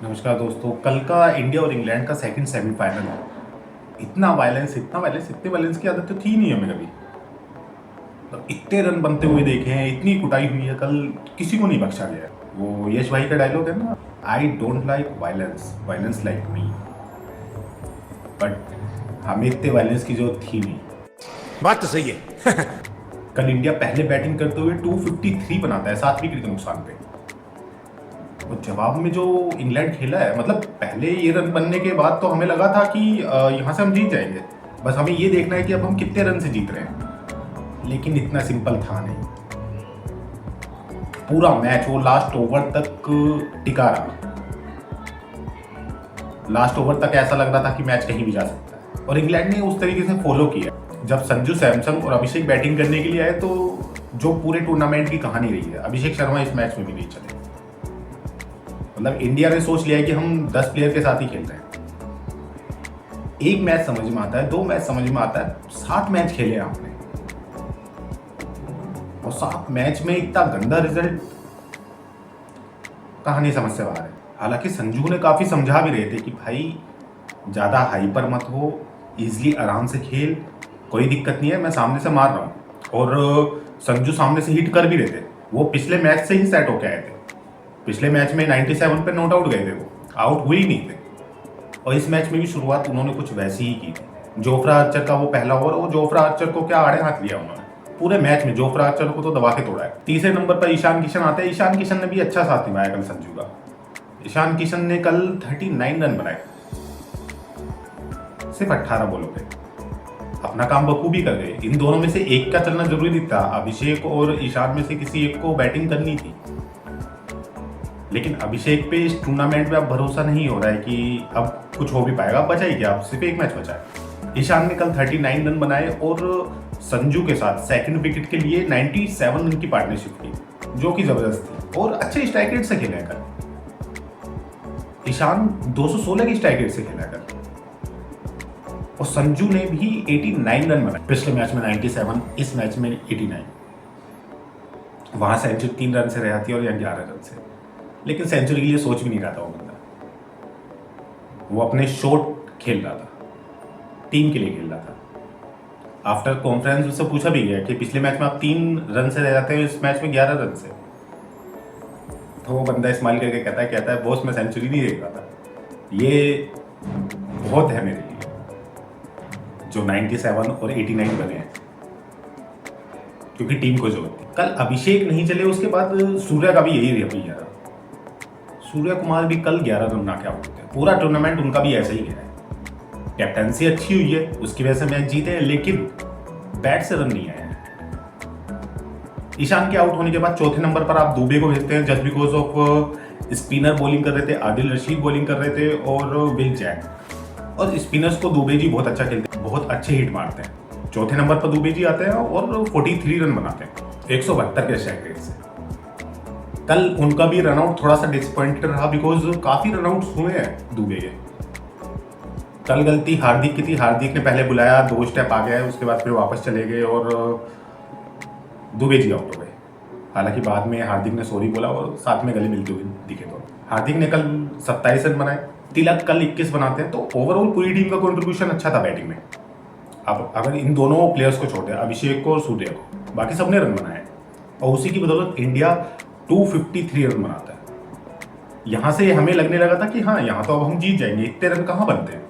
नमस्कार दोस्तों। कल का इंडिया और इंग्लैंड का सेकंड सेमीफाइनल है। इतने वायलेंस की आदत तो थी नहीं हमें कभी। तो इतने रन बनते हुए देखे हैं, इतनी कुटाई हुई है, कल किसी को नहीं बख्शा गया है। वो यश भाई का डायलॉग है ना, I don't like violence, violence like me. But हमें इतने वायलेंस की जरूरत थी नहीं। बात तो सही है। कल इंडिया पहले बैटिंग करते हुए 253 बनाता है 7 विकेट के नुकसान पे। और जवाब में जो इंग्लैंड खेला है, मतलब पहले ये रन बनने के बाद तो हमें लगा था कि यहाँ से हम जीत जाएंगे। बस हमें ये देखना है कि अब हम कितने रन से जीत रहे हैं। लेकिन इतना सिंपल था नहीं। पूरा मैच वो लास्ट ओवर तक टिका रहा। लास्ट ओवर तक ऐसा लग रहा था कि मैच कहीं भी जा सकता है। और इंग्लैंड ने उस तरीके से फॉलो किया। जब संजू सैमसन और अभिषेक बैटिंग करने के लिए आए तो जो पूरे टूर्नामेंट की कहानी रही है, अभिषेक शर्मा इस मैच में भी नहीं चले। मतलब इंडिया ने सोच लिया है कि हम 10 प्लेयर के साथ ही खेल रहे हैं। एक मैच समझ में आता है, 2 मैच समझ में आता है, 7 मैच खेले आपने और 7 मैच में इतना गंदा रिजल्ट, कहानी समझ से बाहर है। हालांकि संजू ने काफी समझा भी रहे थे कि भाई ज्यादा हाइपर मत हो, इजिली आराम से खेल, कोई दिक्कत नहीं है, मैं सामने से मार रहा हूँ। और संजू सामने से हिट कर भी रहे थे। वो पिछले मैच से ही सेट होके आए थे। पिछले मैच में 97 पे नॉट आउट गए थे, वो आउट हुए ही नहीं थे। और इस मैच में भी शुरुआत उन्होंने कुछ वैसी ही की थी। जोफ्रा आर्चर का वो पहला ओवर, वो जोफ्रा आर्चर को क्या आड़े हाथ लिया उन्होंने। पूरे मैच में जोफ्रा आर्चर को तो दबा के तोड़ा है। तीसरे नंबर पर ईशान किशन आते हैं। ईशान किशन ने भी अच्छा साथ निभाया कल संजू का। ईशान किशन ने कल 39 रन बनाए सिर्फ 18 बॉलों पे। अपना काम बखूबी कर गए। इन दोनों में से एक का चलना जरूरी नहीं था। अभिषेक और ईशान में से किसी एक को बैटिंग करनी थी। लेकिन अभिषेक पे इस टूर्नामेंट में अब भरोसा नहीं हो रहा है कि अब कुछ हो भी पाएगा। बचा ही क्या, अब सिर्फ एक मैच बचा है। ईशान ने कल 39 रन बनाए और संजू के साथ सेकंड विकेट के लिए 97 रन की पार्टनरशिप की, जो कि जबरदस्त थी। और अच्छे स्ट्राइक रेट से खेला है कल। ईशान 216 की स्ट्राइक रेट से खेला है कल। और संजू ने भी 89 रन बनाए। पिछले मैच में 97, इस मैच में 89। वहां सेंचुरी 3 रन से रहती है और यहाँ 11 रन से। लेकिन सेंचुरी के लिए सोच भी नहीं रहा था वो बंदा। वो अपने शॉट खेल रहा था, टीम के लिए खेल रहा था। आफ्टर कॉन्फ्रेंस उससे पूछा भी गया कि पिछले मैच में आप 3 रन से रह जाते हैं, इस मैच में 11 रन से। तो वो बंदा स्माइल करके कहता है बॉस, मैं सेंचुरी नहीं देख रहा था, ये बहुत है मेरे लिए जो 97 और 89 बने हैं, क्योंकि टीम को जरूरत थी। कल अभिषेक नहीं चले, उसके बाद सूर्या का भी यही रवैया रहा। सूर्या कुमार भी कल 11 रन बना के आउट होते हैं। पूरा टूर्नामेंट उनका भी ऐसा ही गया है। कैप्टनसी अच्छी हुई है, उसकी वजह से मैच जीते हैं, लेकिन बैट से रन नहीं आए हैं। ईशान के आउट होने के बाद चौथे नंबर पर आप दुबे को भेजते हैं, just because off spinner bowling कर रहे थे, आदिल रशीद बॉलिंग कर रहे थे और विल जैक। और स्पिनर्स को दुबे जी बहुत अच्छा खेलते हैं, बहुत अच्छे हिट मारते हैं। चौथे नंबर पर दुबे जी आते हैं और 43 रन बनाते हैं 172 के स्ट्राइक रेट से। कल उनका भी रनआउट थोड़ा सा डिसअपॉइंटेड रहा, बिकॉज काफी रनआउट्स हुए हैं दुबे के। कल गलती हार्दिक की थी। हार्दिक ने पहले बुलाया, 2 स्टेप आ गए, उसके बाद फिर वापस चले गए और दुबे जी आउट हो गए। हालांकि बाद में हार्दिक ने सॉरी बोला और साथ में गले मिलते हुए दिखे। तो हार्दिक ने कल 27 रन बनाए, तिलक कल 21 बनाते हैं। तो ओवरऑल पूरी टीम का कंट्रीब्यूशन अच्छा था बैटिंग में। अब अगर इन दोनों प्लेयर्स को छोड़ दें, अभिषेक को और सूर्य को, बाकी सबने रन बनाए और उसी की बदौलत इंडिया 253 रन बनाता है। यहां से हमें लगने लगा था कि हाँ, यहां तो अब हम जीत जाएंगे। इतने रन कहां बनते हैं,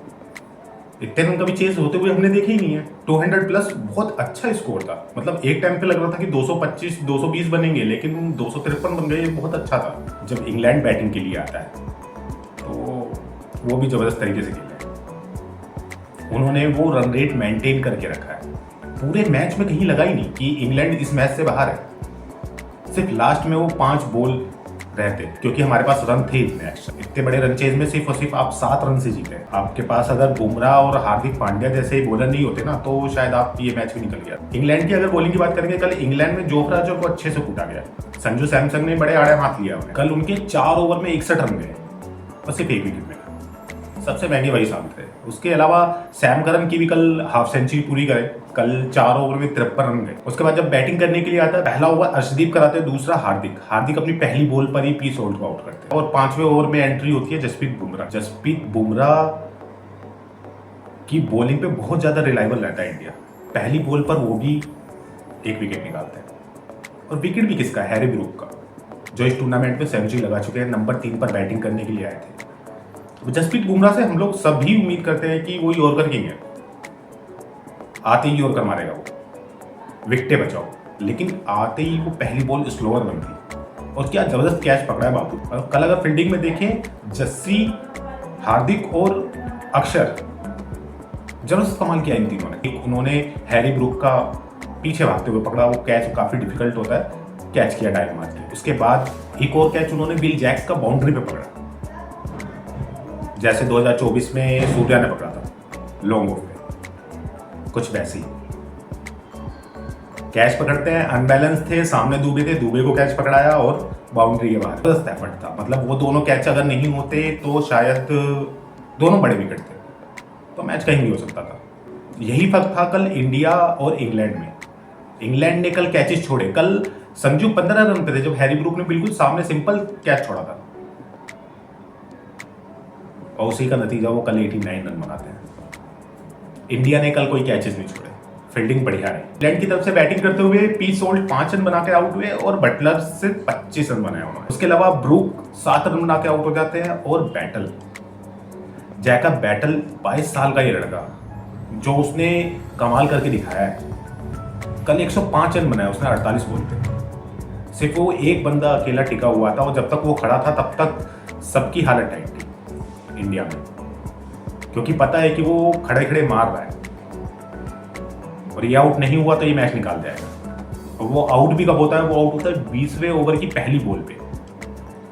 इतने रन कभी चेस होते हुए हमने देखे ही नहीं है। 200 प्लस बहुत अच्छा स्कोर था। मतलब एक टाइम पे लग रहा था कि 225 220 बनेंगे, लेकिन 253 बन गए, ये बहुत अच्छा था। जब इंग्लैंड बैटिंग के लिए आता है तो वो भी जबरदस्त तरीके से खेला है। उन्होंने वो रन रेट मेंटेन करके रखा है। पूरे मैच में कहीं लगा ही नहीं कि इंग्लैंड इस मैच से बाहर है। सिर्फ लास्ट में वो 5 बॉल रहते, क्योंकि हमारे पास रन थे इतने एक्स्ट्रा। इतने बड़े रन चेज में सिर्फ और सिर्फ आप 7 रन से जीते। आपके पास अगर बुमराह और हार्दिक पांड्या जैसे बॉलर नहीं होते ना, तो शायद आप ये मैच भी निकल गया। इंग्लैंड की अगर बॉलिंग की बात करेंगे, कल इंग्लैंड में जोफ्रा आर्चर को अच्छे से कूटा गया। संजू सैमसन ने बड़े आड़े हाथ लिया। कल उनके 4 ओवर में 61 रन गए और सिर्फ 1 विकेट मिला। सबसे महंगे वही साबित रहे। उसके अलावा सैम करन की भी कल हाफ सेंचुरी पूरी करे, कल 4 ओवर में 53 रन गए। उसके बाद जब बैटिंग करने के लिए आता है, पहला ओवर अर्शदीप कराते हैं, दूसरा हार्दिक अपनी पहली बॉल पर ही पी सोल्ट को आउट करते हैं। और 5वें ओवर में एंट्री होती है जसप्रीत बुमराह की बॉलिंग पे बहुत ज्यादा रिलायबल रहता है इंडिया। पहली बॉल पर वो भी एक विकेट निकालते हैं। और विकेट भी किसका? हैरी ब्रूक का, जो इस टूर्नामेंट में सेंचुरी लगा चुके हैं, नंबर 3 पर बैटिंग करने के लिए आए थे। जसप्रीत बुमराह से हम लोग सभी उम्मीद करते हैं कि वो यॉर्कर किंग है, आते ही यॉर्कर मारेगा, वो विकेटें बचाओ। लेकिन आते ही वो पहली बॉल स्लोअर बन गई और क्या जबरदस्त कैच पकड़ा है बाबू। और कल अगर फील्डिंग में देखें, जस्सी, हार्दिक और अक्षर जबरदस्त कमाल किया इन तीनों ने। उन्होंने हैरी ब्रूक का पीछे भागते हुए पकड़ा, वो कैच काफी डिफिकल्ट होता है, कैच किया डाइव मार के। उसके बाद एक और कैच उन्होंने विल जैक्स का बाउंड्री पे पकड़ा, जैसे 2024 में सूर्या ने पकड़ा था लॉन्ग ऑफ पे, कुछ वैसे ही कैच पकड़ते हैं। अनबैलेंस थे, सामने दुबे थे, दुबे को कैच पकड़ाया और बाउंड्री के बाहर। जबरदस्त एफर्ट था, मतलब वो दोनों कैच अगर नहीं होते तो शायद दोनों बड़े विकेट थे, तो मैच कहीं भी हो सकता था। यही फर्क था कल इंडिया और इंग्लैंड में। इंग्लैंड ने कल कैचेस छोड़े, कल संजू 15 रन पे थे जब हैरी ब्रूक ने बिल्कुल सामने सिंपल कैच छोड़ा था, और उसी का नतीजा वो कल 89 रन बनाते हैं। इंडिया ने कल कोई कैचेस नहीं छोड़े, फील्डिंग बढ़िया रही। इंग्लैंड की तरफ से बैटिंग करते हुए पी सोल्ट 5 रन बना के आउट हुए और बटलर से 25 रन बनाए उन्होंने। उसके अलावा ब्रूक 7 रन बना के आउट हो जाते हैं। और जैकब बैटल 22 साल का ये लड़का, जो उसने कमाल करके दिखाया है, कल 105 रन बनाया उसने 48 बॉल पे। सिर्फ वो एक बंदा अकेला टिका हुआ था और जब तक वो खड़ा था तब तक सबकी हालत टाइट थी इंडिया में, क्योंकि पता है कि वो खड़े खड़े मार रहा है और ये आउट नहीं हुआ तो ये मैच निकाल जाएगा। और वो आउट भी कब होता है? वो आउट होता है 20वें ओवर की पहली बॉल पे,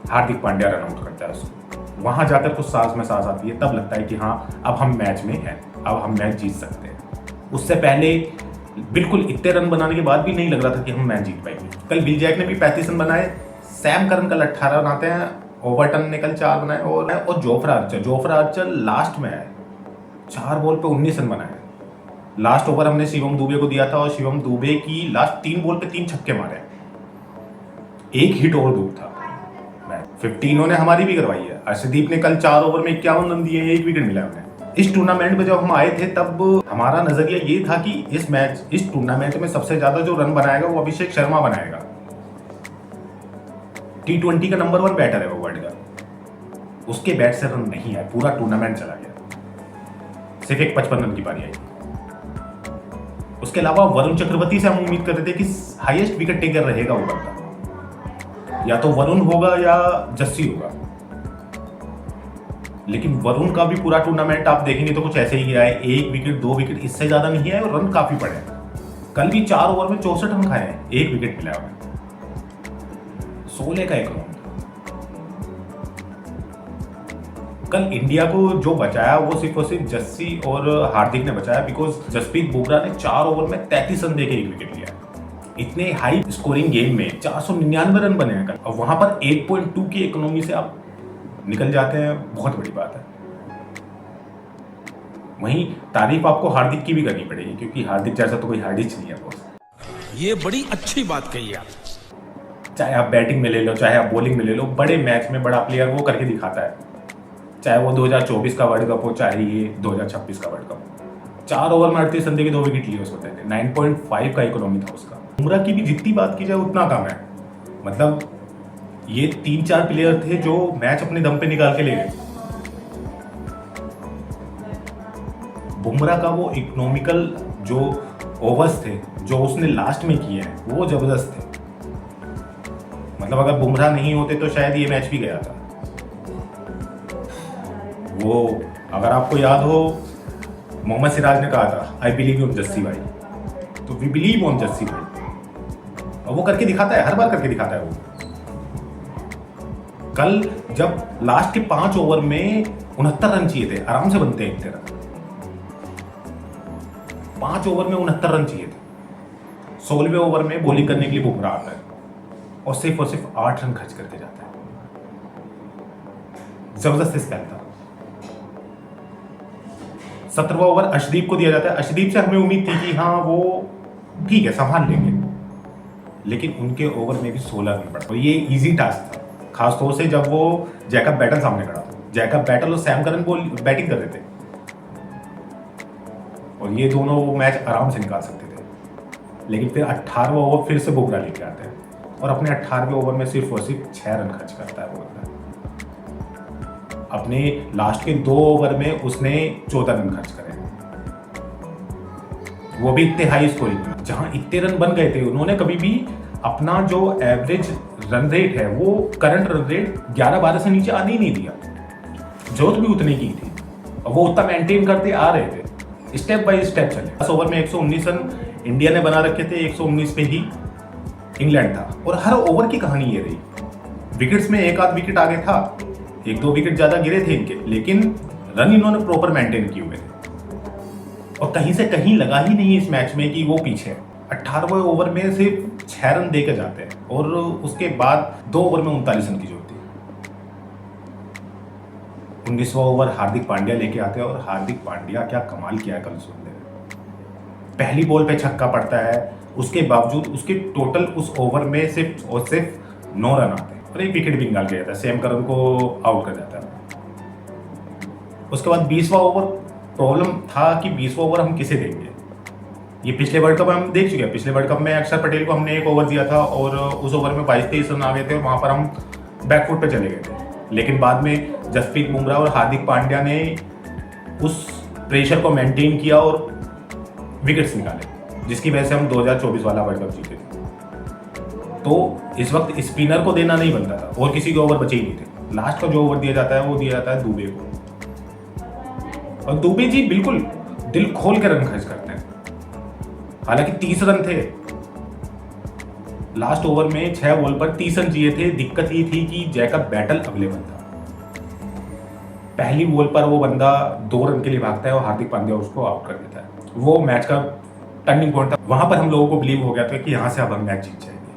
हार्दिक पांड्या रन आउट करता है उसको। वहां जाकर कुछ सांस में सांस आती है, तब लगता है कि हाँ अब हम मैच में हैं, अब हम मैच जीत सकते हैं। उससे पहले बिल्कुल इतने रन बनाने के बाद भी नहीं लग रहा था कि हम मैच जीत पाएंगे। कल विल जैक ने भी 35 रन बनाए, सैम करन कल 18 रन आते हैं, ओवरटन ने कल 4 बनाए और जोफ्रा आर्चर लास्ट में आए, 4 बॉल पे 19 रन बनाए। लास्ट ओवर हमने शिवम दुबे को दिया था और शिवम दुबे की लास्ट 3 बॉल पे 3 छक्के मारे, एक हिट और दूर था। 50 इन्होंने हमारी भी करवाई है। अर्शदीप ने कल 4 ओवर में 51 रन दिए, 1 विकेट मिला उन्हें। इस टूर्नामेंट में जब हम आए थे तब हमारा नजरिया ये था कि इस टूर्नामेंट में सबसे ज्यादा जो रन बनाएगा वो अभिषेक शर्मा बनाएगा। T20 का नंबर 1 बैटर है वो वर्ल्ड का, उसके बैट से रन नहीं आए, पूरा टूर्नामेंट चला गया, सिर्फ एक 55 रन की पारी आई। उसके अलावा वरुण चक्रवर्ती से हम उम्मीद कर रहे थे कि हाईएस्ट विकेट टेकर रहेगा वो बंदा, या तो वरुण होगा या जस्सी होगा, लेकिन वरुण का भी पूरा टूर्नामेंट आप देखेंगे तो कुछ ऐसे ही गया है, 1 विकेट 2 विकेट, इससे ज्यादा नहीं है और रन काफी पड़े हैं। कल भी 4 ओवर में 64 रन खाए हैं, 1 विकेट मिला है, 16 का 1 रन। कल इंडिया को जो बचाया वो सिर्फ और सिर्फ जस्सी और हार्दिक ने बचाया, बिकॉज जसप्रीत बुमराह ने 4 ओवर में 33 रन देके 1 विकेट लिया। इतने हाई स्कोरिंग गेम में 499 रन बने हैं कल, और वहां पर 8.2 की इकोनॉमी से आप निकल जाते हैं, बहुत बड़ी बात है। वहीं तारीफ आपको हार्दिक की भी करनी पड़ेगी, क्योंकि हार्दिक जैसा तो कोई हार्दिक नहीं है बॉस। ये बड़ी अच्छी बात कही आप। चाहे आप बैटिंग में ले लो, चाहे आप बॉलिंग में ले लो, बड़े मैच में बड़ा प्लेयर वो करके दिखाता है, चाहे वो 2024 का वर्ल्ड कप हो, चाहे ये 2026 का वर्ल्ड कप हो। 4 ओवर में 38 रन देके 2 विकेट लिए उसको, 9.5 का इकोनॉमी था उसका। बुमराह की भी जितनी बात की जाए उतना कम है, मतलब ये 3-4 प्लेयर थे जो मैच अपने दम पे निकाल के ले गए। बुमराह का वो इकोनॉमिकल जो ओवर्स थे जो उसने लास्ट में किए हैं वो जबरदस्त थे, मतलब अगर बुमराह नहीं होते तो शायद ये मैच भी गया था। वो अगर आपको याद हो, मोहम्मद सिराज ने कहा था आई बिलीव ऑन जस्सी भाई, तो वी बिलीव ऑन जस्सी भाई, और वो करके दिखाता है, हर बार करके दिखाता है वो। कल जब लास्ट के 5 ओवर में 69 रन चाहिए थे, आराम से बनते हैं इतने रन, 5 ओवर में 69 रन चाहिए थे। 16वें ओवर में बॉलिंग करने के लिए बुमराह आता है और सिर्फ 8 रन खर्च करके जाता है। जबरदस्त स्पेल था। 17वां ओवर अर्शदीप को दिया जाता है। अर्शदीप से हमें उम्मीद थी कि हाँ वो ठीक है संभाल लेंगे, लेकिन उनके ओवर में भी 16 रन पड़ा और ये इजी टास्क था, खासतौर से जब वो जैकब बैटल सामने खड़ा था। जैकब बैटल और सैम करन बैटिंग कर रहे थे और ये दोनों मैच आराम से निकाल सकते थे, लेकिन फिर 18वां ओवर फिर से बुमराह लेके आते हैं और अपने 18वें ओवर में सिर्फ और सिर्फ 6 रन खर्च करता है वो बंदा। अपने लास्ट के 2 ओवर में उसने 14 रन खर्च करे, वो भी इतने हाई स्कोरिंग में। जहां इतने रन बन गए थे, उन्होंने कभी भी अपना जो एवरेज रन रेट है वो करंट रन रेट 11-12 से नीचे आने ही नहीं दिया। जरूरत भी उतनी की थी और वो उतना मेंटेन करते आ रहे थे, स्टेप बाय स्टेप चले। 10 ओवर में 119 रन इंडिया ने बना रखे थे, 119 पे ही इंग्लैंड था और हर ओवर की कहानी ये रही। विकेट्स में एक आध विकेट आगे था, 1-2 विकेट ज्यादा गिरे थे इनके, लेकिन रन इन्होंने प्रॉपर मेंटेन किए हुए थे और कहीं से कहीं लगा ही नहीं इस मैच में कि वो पीछे है। 18वें ओवर में सिर्फ 6 रन देकर जाते हैं और उसके बाद 2 ओवर में 39 रन की जरूरत थी। 19वां ओवर हार्दिक पांड्या लेके आते हैं और हार्दिक पांड्या क्या कमाल किया है कल सुनने में। पहली बॉल पे छक्का पड़ता है, उसके बावजूद उसके टोटल उस ओवर में सिर्फ और सिर्फ 9 रन आते हैं और एक विकेट भी निकाल के जाता है, सैम करन को आउट कर जाता है। उसके बाद 20वां ओवर प्रॉब्लम था कि 20वां ओवर हम किसे देंगे। ये पिछले वर्ल्ड कप में हम देख चुके हैं। पिछले वर्ल्ड कप में अक्षर पटेल को हमने 1 ओवर दिया था और उस ओवर में 22-23 रन आ गए थे और वहां पर हम बैकफुट पे चले गए थे, लेकिन बाद में जसप्रीत बुमराह और हार्दिक पांड्या ने उस प्रेशर को मेंटेन किया और विकेट्स निकाले, जिसकी वजह से हम 2024 वाला वर्ल्ड कप जीते थे। तो इस वक्त स्पिनर को देना नहीं बनता था और किसी के ओवर बचे ही नहीं थे। लास्ट का जो ओवर दिया जाता है वो दिया जाता है दुबे को, और दुबे जी बिल्कुल दिल खोल के रन खर्च करते हैं। हालांकि 30 रन थे लास्ट ओवर में, 6 बॉल पर 30 रन चाहिए थे। दिक्कत ये थी कि जैकब बैटल अवेलेबल था। पहली बॉल पर वो बंदा 2 रन के लिए भागता है और हार्दिक पांड्या उसको आउट कर देता है। वो मैच का टर्निंग पॉइंट था। वहां पर हम लोगों को बिलीव हो गया था कि यहां से अब हम मैच जीत जाएंगे,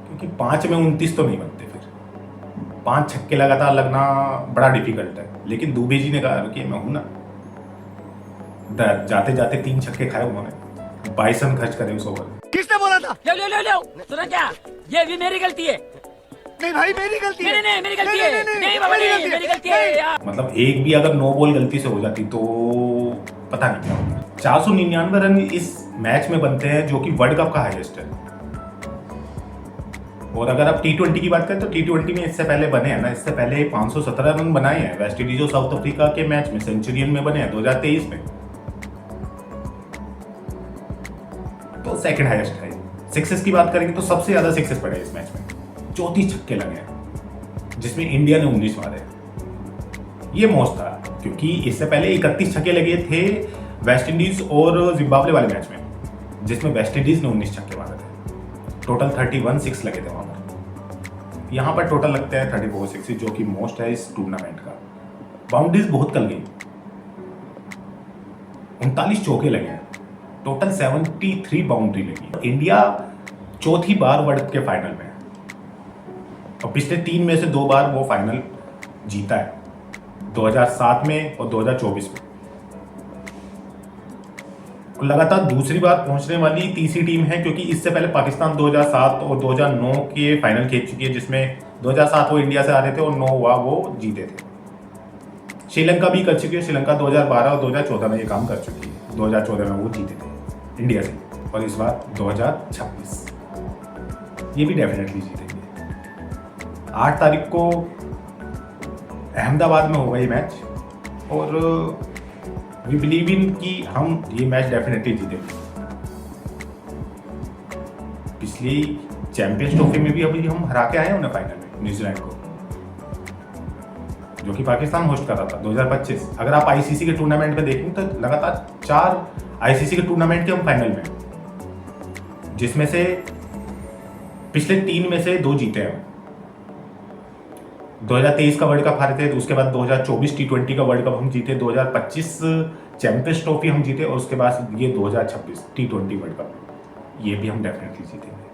क्योंकि 5 में 29 तो नहीं बनते। फिर 5 छक्के लगातार लगना बड़ा डिफिकल्ट है, लेकिन दुबे जी ने कहा कि मैं हूं ना। जाते जाते 3 छक्के खाए उन्होंने, 22 रन खर्च करे उस ओवर में। किसने बोला था? लो सुना क्या? ये भी मेरी गलती है। नहीं भाई मेरी गलती है। नहीं मेरी गलती है। नहीं बाबा नहीं मेरी गलती है यार। मतलब एक भी अगर 9 बॉल गलती से हो जाती तो पता नहीं क्या होता। 499 रन इस मैच में बनते हैं, जो कि वर्ल्ड कप का हाईएस्ट है। और अगर आप T20 की बात करें तो T20 में इससे पहले बने हैं ना, इससे पहले 517 रन बनाए हैं वेस्ट इंडीज और साउथ अफ्रीका के मैच में, सेंचुरियन में बने हैं 2023 में। तो सेकंड हाईएस्ट है। सिक्सेस की बात करेंगे तो सबसे ज्यादा सिक्सेस पड़े इस मैच में, 34 छक्के लगे हैं, जिसमें इंडिया ने 19 मारे। ये मोस्ट था, क्योंकि इससे पहले 31 छक्के लगे थे वेस्ट इंडीज और जिम्बाब्वे वाले मैच में, जिसमें वेस्ट इंडीज ने 19 छक्के मारे थे। टोटल 31 लगे थे वहां पर। यहाँ पर टोटल लगते हैं 34 जो कि मोस्ट है इस टूर्नामेंट का। बाउंड्रीज बहुत कल गई, 39 चौके लगे हैं, टोटल 73 बाउंड्री लगी। इंडिया चौथी बार वर्ल्ड कप के फाइनल में है और पिछले 3 में से 2 बार वो फाइनल जीता है, 2007 में और 2024 में। लगातार दूसरी बार पहुंचने वाली तीसरी टीम है, क्योंकि इससे पहले पाकिस्तान 2007 और 2009 के फाइनल खेल चुकी है, जिसमें 2007 वो इंडिया से आ रहे थे और 9 हुआ वो जीते थे। श्रीलंका भी कर चुकी है, श्रीलंका 2012 और 2014 में ये काम कर चुकी है। 2014 में वो जीते थे इंडिया से, और इस बार 2026 ये भी डेफिनेटली जीतेंगे। 8 तारीख को अहमदाबाद में होगा ये मैच और वी बिलीव इन कि हम ये मैच डेफिनेटली जीतेंगे। पिछली चैंपियंस ट्रॉफी में भी अभी हम हरा के आए हैं उन्हें फाइनल में, न्यूजीलैंड को, जो कि पाकिस्तान होस्ट कर रहा था 2025। अगर आप आईसीसी के टूर्नामेंट में देखें तो लगातार 4 आईसीसी के टूर्नामेंट के हम फाइनल में, जिसमें से पिछले 3 में से 2 जीते हैं। 2023 का वर्ल्ड कप हारे थे, तो उसके बाद 2024 T20 का वर्ल्ड कप हम जीते, 2025 चैंपियंस ट्रॉफी हम जीते और उसके बाद ये 2026 T20 वर्ल्ड कप, ये भी हम डेफिनेटली जीतेंगे।